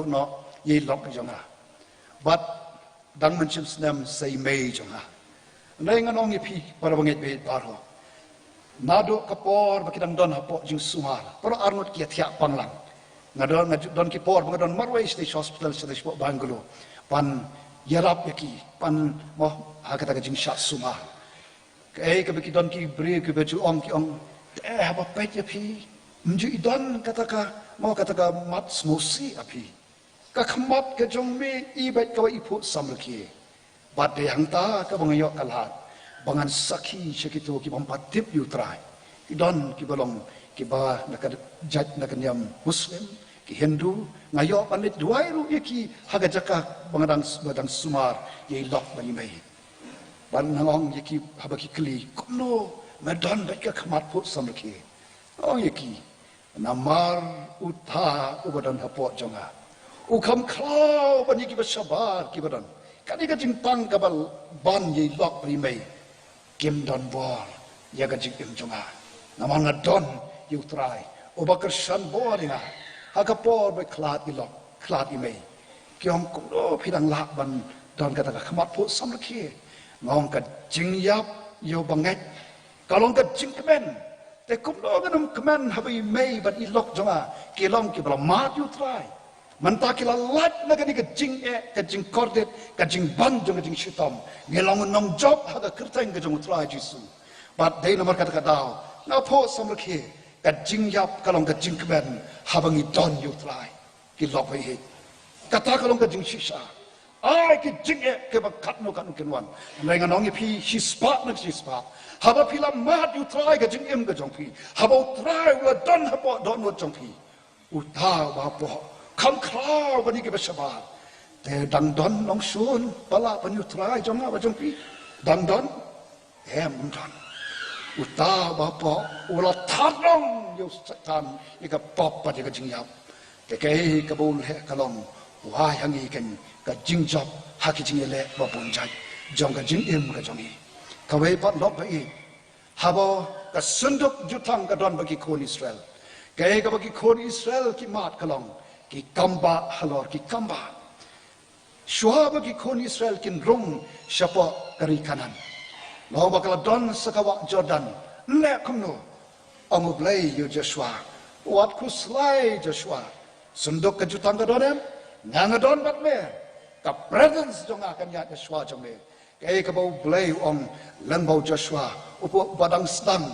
no ye lok jonga but dang man chim snam say may jonga nay nganong ye pi para banget be baro nado kapor bakidang don hapo jing sumar para arnot kia thia panglang ngadon don ki por ngadon marway state hospital sa despo Bangalore pan yarap yaki pan mo hakata jing shat sumar ke baki don ki bre ke beju ong ki ong haba pet yapi nju idon kataka mo kataka mat smosi api ka khamat ke jong me I bet ka ipu samlki bat de hangta ka bangayo kalhat bangan sakhi shekito ki pampatip yu trai idon ki balong ki ba nakad jat nakanyam muslim ki hindu ngayo panit duai ru ki haga jaka bangadang badang sumar ye lok bani mai ban nangong ki habaki kli kuno medan bet ka khamat pu samlki ong ki namar utha ubadan hapo jonga ukam klau bani ki basabar ki badan kani ka jingpang kabal ban ye lok bani mai kim don bor ya ka jing jonga namang don yu trai ubakar shan bor inga hakapor be klat ilok klat imei kiom kuno phidang lak ban don kata ka khamat pu samlaki ngong ka jingyap yo banget kalong ka jingkmen te kuno ganum kmen habi mei ban ilok jonga kilong ki bala mat yu trai manta kila lat na gani ka jing ka jing kordet ka jing ban jonga jing shitam ngelong nong job haga kerteng ka jong trai jisu bat dei nomor kata kadao na po samlaki ka jingyap kalong ka jingkmen habangi don yu trai ki lok he kata kalong ka jing shisha ai ki jinge ke bakat no kan kenwan lengan ong pi hispa haba pila mat yu trai ka jing ka jong pi haba trai la don haba don no jong pi uta ba po kam klau bani ke basaba te dang don nong sun pala pan yu trai jong ba jong pi dang don em don uta ba po ula thanong yu satan ika pop pa ka jing yap ke ke kabul he kalong wah yang ikan ka jing job haki jing ele ba bonjai jong ka jing ka jongi ka wei pat lok ba I habo ka sunduk jutang ka don bagi kon Israel ka bagi kon Israel ki mat kalong ki kamba halor ki kamba shua bagi kon Israel kin rung syapo kari kanan lo bakal don sakawak Jordan le kumno omublay yu Joshua wat kuslai Joshua sunduk ka jutang ka donem nangadon bat me ka presence jong akan ya Joshua jong me ka bau blay ong langbau Joshua upo badang stang